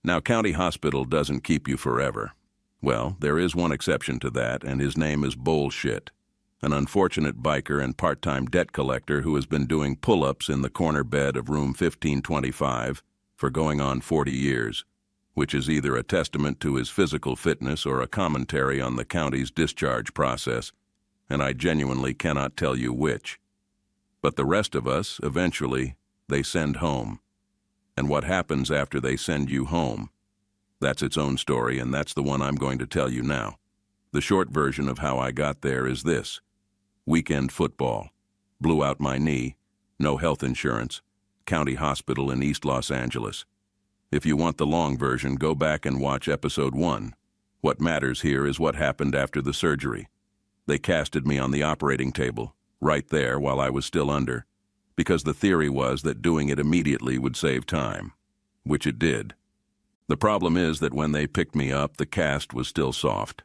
Now, county hospital doesn't keep you forever. Well, there is one exception to that, and his name is Bullshit, an unfortunate biker and part-time debt collector who has been doing pull-ups in the corner bed of room 1525 for going on 40 years, which is either a testament to his physical fitness or a commentary on the county's discharge process, and I genuinely cannot tell you which. But the rest of us, eventually, they send home. And what happens after they send you home? That's its own story, and that's the one I'm going to tell you now. The short version of how I got there is this. Weekend football. Blew out my knee. No health insurance. County hospital in East Los Angeles. If you want the long version, go back and watch episode 1. What matters here is what happened after the surgery. They casted me on the operating table, right there while I was still under, because the theory was that doing it immediately would save time, which it did. The problem is that when they picked me up, the cast was still soft.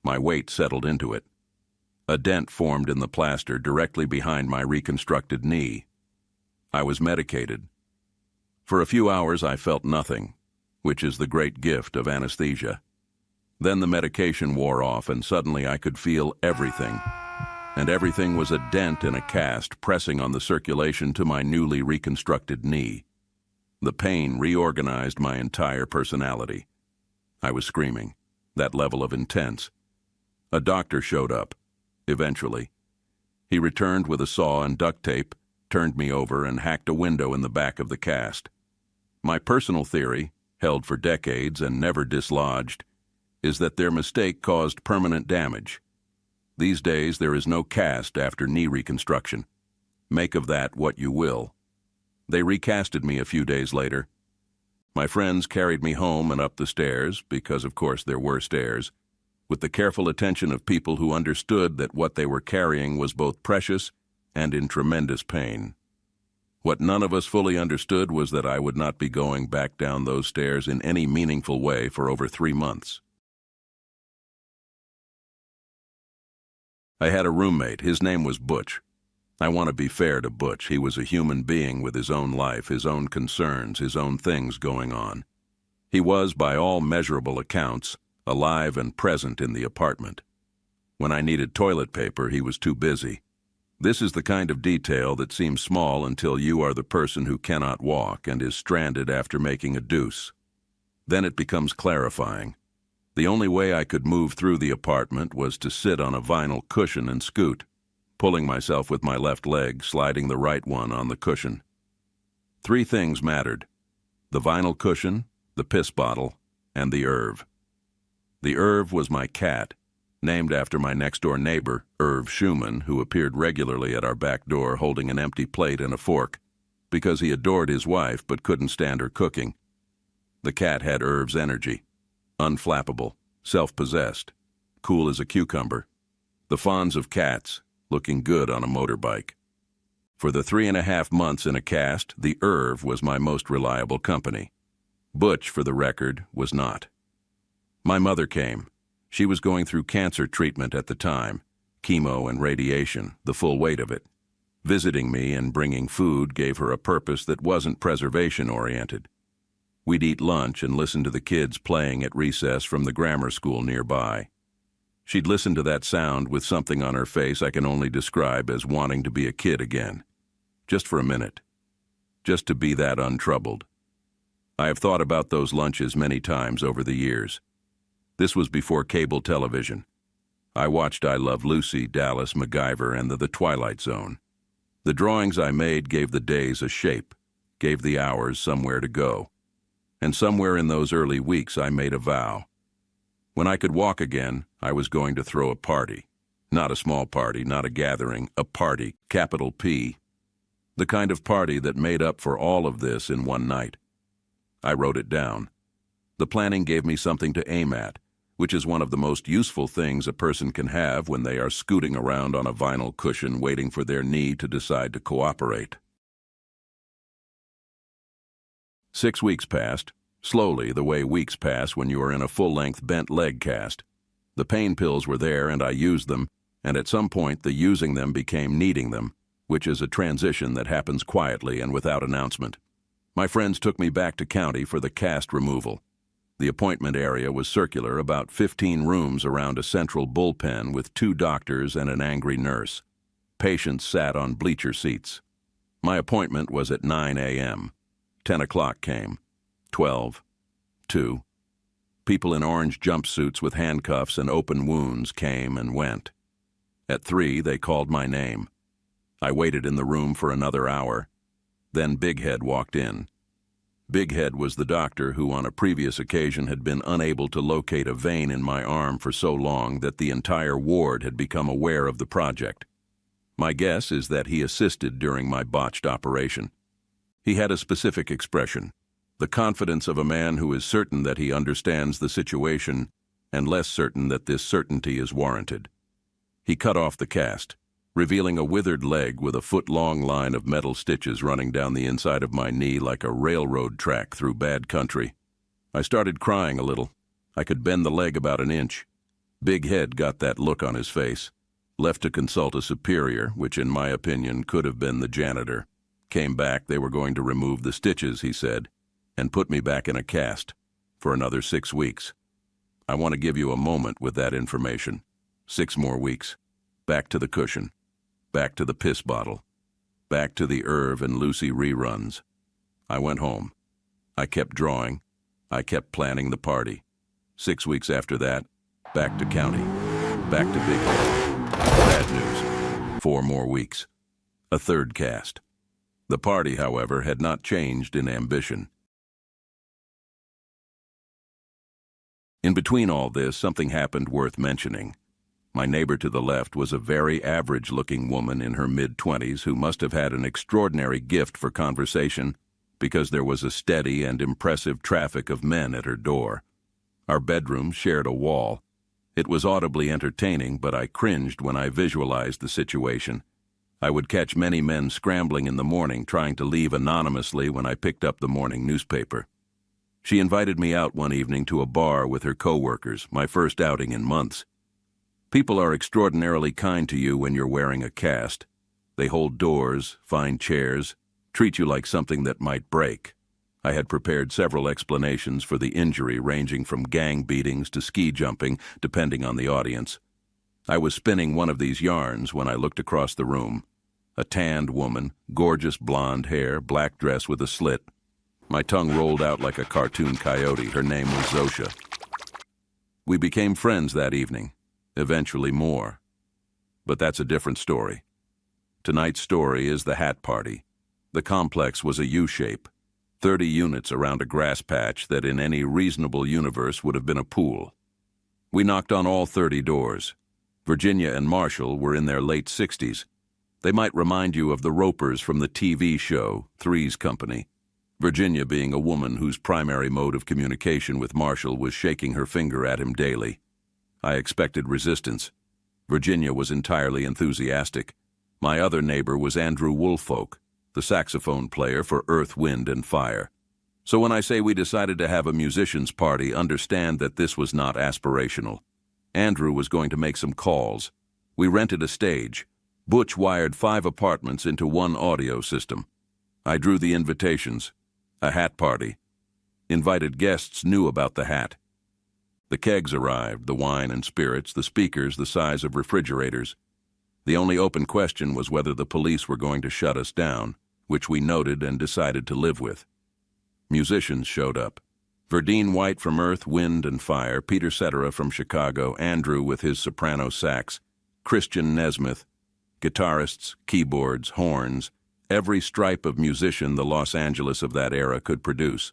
My weight settled into it. A dent formed in the plaster directly behind my reconstructed knee. I was medicated. For a few hours I felt nothing, which is the great gift of anesthesia. Then the medication wore off and suddenly I could feel everything. And everything was a dent in a cast pressing on the circulation to my newly reconstructed knee. The pain reorganized my entire personality. I was screaming, that level of intense. A doctor showed up, eventually. He returned with a saw and duct tape, turned me over, and hacked a window in the back of the cast. My personal theory, held for decades and never dislodged, is that their mistake caused permanent damage. These days there is no cast after knee reconstruction. Make of that what you will. They recasted me a few days later. My friends carried me home and up the stairs, because of course there were stairs, with the careful attention of people who understood that what they were carrying was both precious and in tremendous pain. What none of us fully understood was that I would not be going back down those stairs in any meaningful way for over 3 months. I had a roommate. His name was Butch. I want to be fair to Butch. He was a human being with his own life, his own concerns, his own things going on. He was, by all measurable accounts, alive and present in the apartment. When I needed toilet paper, he was too busy. This is the kind of detail that seems small until you are the person who cannot walk and is stranded after making a deuce. Then it becomes clarifying. The only way I could move through the apartment was to sit on a vinyl cushion and scoot, pulling myself with my left leg, sliding the right one on the cushion. 3 things mattered: the vinyl cushion, the piss bottle, and the Irv. The Irv was my cat, named after my next-door neighbor, Irv Schumann, who appeared regularly at our back door holding an empty plate and a fork, because he adored his wife but couldn't stand her cooking. The cat had Irv's energy. Unflappable, self-possessed, cool as a cucumber. The fawns of cats, looking good on a motorbike. For the 3.5 months in a cast, the Irv was my most reliable company. Butch, for the record, was not. My mother came. She was going through cancer treatment at the time, chemo and radiation, the full weight of it. Visiting me and bringing food gave her a purpose that wasn't preservation-oriented. We'd eat lunch and listen to the kids playing at recess from the grammar school nearby. She'd listen to that sound with something on her face I can only describe as wanting to be a kid again. Just for a minute. Just to be that untroubled. I have thought about those lunches many times over the years. This was before cable television. I watched I Love Lucy, Dallas, MacGyver, and the Twilight Zone. The drawings I made gave the days a shape, gave the hours somewhere to go. And somewhere in those early weeks I made a vow. When I could walk again, I was going to throw a party. Not a small party, not a gathering, a party, capital P. The kind of party that made up for all of this in one night. I wrote it down. The planning gave me something to aim at, which is one of the most useful things a person can have when they are scooting around on a vinyl cushion waiting for their knee to decide to cooperate. 6 weeks passed, slowly the way weeks pass when you are in a full-length bent leg cast. The pain pills were there and I used them, and at some point the using them became needing them, which is a transition that happens quietly and without announcement. My friends took me back to county for the cast removal. The appointment area was circular, about 15 rooms around a central bullpen with 2 doctors and an angry nurse. Patients sat on bleacher seats. My appointment was at 9 a.m. 10 o'clock came. 12. 2. People in orange jumpsuits with handcuffs and open wounds came and went. At 3, they called my name. I waited in the room for another hour. Then Big Head walked in. Big Head was the doctor who on a previous occasion had been unable to locate a vein in my arm for so long that the entire ward had become aware of the project. My guess is that he assisted during my botched operation. He had a specific expression, the confidence of a man who is certain that he understands the situation and less certain that this certainty is warranted. He cut off the cast, revealing a withered leg with a foot-long line of metal stitches running down the inside of my knee like a railroad track through bad country. I started crying a little. I could bend the leg about an inch. Big Head got that look on his face. Left to consult a superior, which in my opinion could have been the janitor. Came back, they were going to remove the stitches, he said, and put me back in a cast for another 6 weeks. I want to give you a moment with that information. 6 more weeks. Back to the cushion. Back to the piss bottle. Back to the Irv and Lucy reruns. I went home. I kept drawing. I kept planning the party. 6 weeks after that, back to county. Back to Big Head. Bad news. 4 more weeks. A 3rd cast. The party, however, had not changed in ambition. In between all this, something happened worth mentioning. My neighbor to the left was a very average-looking woman in her mid-20s who must have had an extraordinary gift for conversation because there was a steady and impressive traffic of men at her door. Our bedroom shared a wall. It was audibly entertaining, but I cringed when I visualized the situation. I would catch many men scrambling in the morning trying to leave anonymously when I picked up the morning newspaper. She invited me out one evening to a bar with her co-workers, my first outing in months. People are extraordinarily kind to you when you're wearing a cast. They hold doors, find chairs, treat you like something that might break. I had prepared several explanations for the injury ranging from gang beatings to ski jumping, depending on the audience. I was spinning one of these yarns when I looked across the room. A tanned woman, gorgeous blonde hair, black dress with a slit. My tongue rolled out like a cartoon coyote. Her name was Zosha. We became friends that evening, eventually more. But that's a different story. Tonight's story is the hat party. The complex was a U-shape, 30 units around a grass patch that in any reasonable universe would have been a pool. We knocked on all 30 doors. Virginia and Marshall were in their late 60s. They might remind you of the Ropers from the TV show, Three's Company. Virginia being a woman whose primary mode of communication with Marshall was shaking her finger at him daily. I expected resistance. Virginia was entirely enthusiastic. My other neighbor was Andrew Woolfolk, the saxophone player for Earth, Wind, and Fire. So when I say we decided to have a musicians' party, understand that this was not aspirational. Andrew was going to make some calls. We rented a stage. Butch wired 5 apartments into one audio system. I drew the invitations. A hat party. Invited guests knew about the hat. The kegs arrived, the wine and spirits, the speakers the size of refrigerators. The only open question was whether the police were going to shut us down, which we noted and decided to live with. Musicians showed up. Verdine White from Earth, Wind, and Fire, Peter Cetera from Chicago, Andrew with his soprano sax, Christian Nesmith, guitarists, keyboards, horns, every stripe of musician the Los Angeles of that era could produce.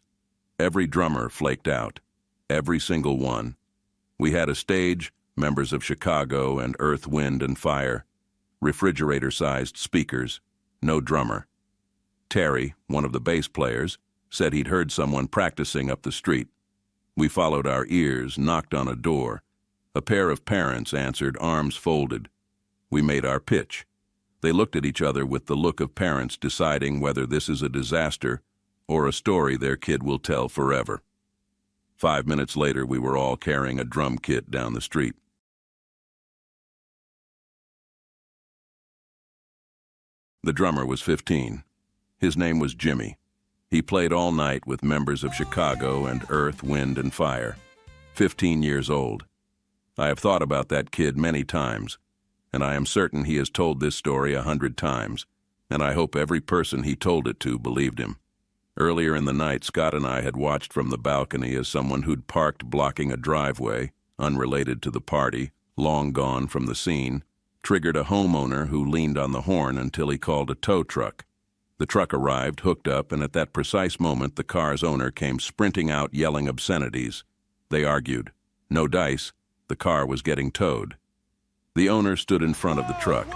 Every drummer flaked out. Every single one. We had a stage, members of Chicago and Earth, Wind, and Fire, refrigerator-sized speakers, no drummer. Terry, one of the bass players, said he'd heard someone practicing up the street. We followed our ears, knocked on a door. A pair of parents answered, arms folded. We made our pitch. They looked at each other with the look of parents deciding whether this is a disaster or a story their kid will tell forever. 5 minutes later, we were all carrying a drum kit down the street. The drummer was 15. His name was Jimmy. He played all night with members of Chicago and Earth, Wind, and Fire. 15 years old. I have thought about that kid many times, and I am certain he has told this story 100 times, and I hope every person he told it to believed him. Earlier in the night, Scott and I had watched from the balcony as someone who'd parked blocking a driveway, unrelated to the party, long gone from the scene, triggered a homeowner who leaned on the horn until he called a tow truck. The truck arrived, hooked up, and at that precise moment the car's owner came sprinting out yelling obscenities. They argued. No dice. The car was getting towed. The owner stood in front of the truck.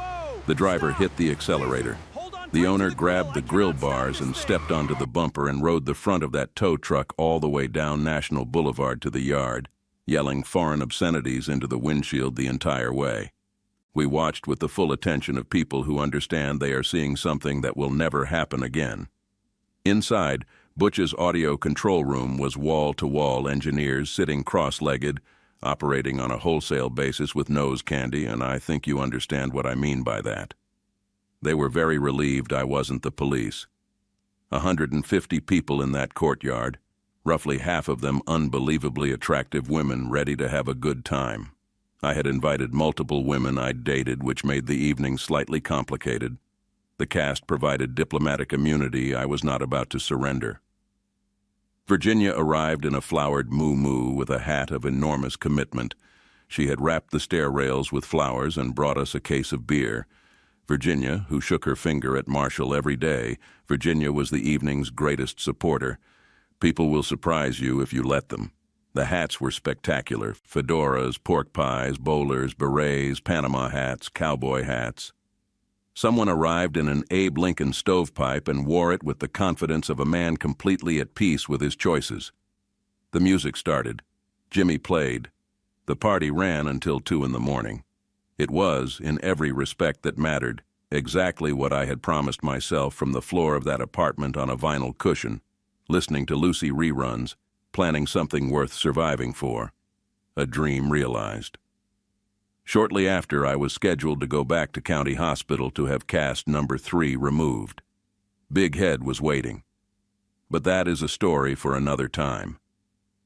The driver hit the accelerator. The owner grabbed the grill bars and stepped onto the bumper and rode the front of that tow truck all the way down National Boulevard to the yard, yelling foreign obscenities into the windshield the entire way. We watched with the full attention of people who understand they are seeing something that will never happen again. Inside, Butch's audio control room was wall-to-wall engineers sitting cross-legged, operating on a wholesale basis with nose candy, and I think you understand what I mean by that. They were very relieved I wasn't the police. 150 people in that courtyard, roughly half of them unbelievably attractive women ready to have a good time. I had invited multiple women I'd dated, which made the evening slightly complicated. The cast provided diplomatic immunity I was not about to surrender. Virginia arrived in a flowered moo-moo with a hat of enormous commitment. She had wrapped the stair rails with flowers and brought us a case of beer. Virginia, who shook her finger at Marshall every day, Virginia was the evening's greatest supporter. People will surprise you if you let them. The hats were spectacular. Fedoras, pork pies, bowlers, berets, Panama hats, cowboy hats. Someone arrived in an Abe Lincoln stovepipe and wore it with the confidence of a man completely at peace with his choices. The music started. Jimmy played. The party ran until 2 in the morning. It was, in every respect that mattered, exactly what I had promised myself from the floor of that apartment on a vinyl cushion, listening to Lucy reruns, planning something worth surviving for. A dream realized. Shortly after, I was scheduled to go back to County Hospital to have cast number 3 removed. Big Head was waiting. But that is a story for another time.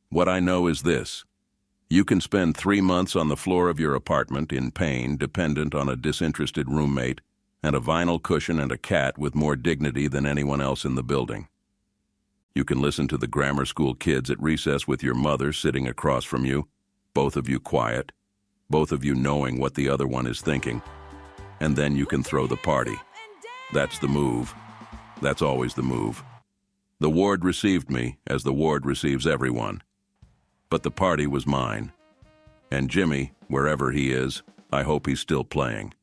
What I know is this. You can spend 3 months on the floor of your apartment in pain, dependent on a disinterested roommate, and a vinyl cushion and a cat with more dignity than anyone else in the building. You can listen to the grammar school kids at recess with your mother sitting across from you, both of you quiet, both of you knowing what the other one is thinking, and then you can throw the party. That's the move. That's always the move. The ward received me, as the ward receives everyone. But the party was mine. And Jimmy, wherever he is, I hope he's still playing.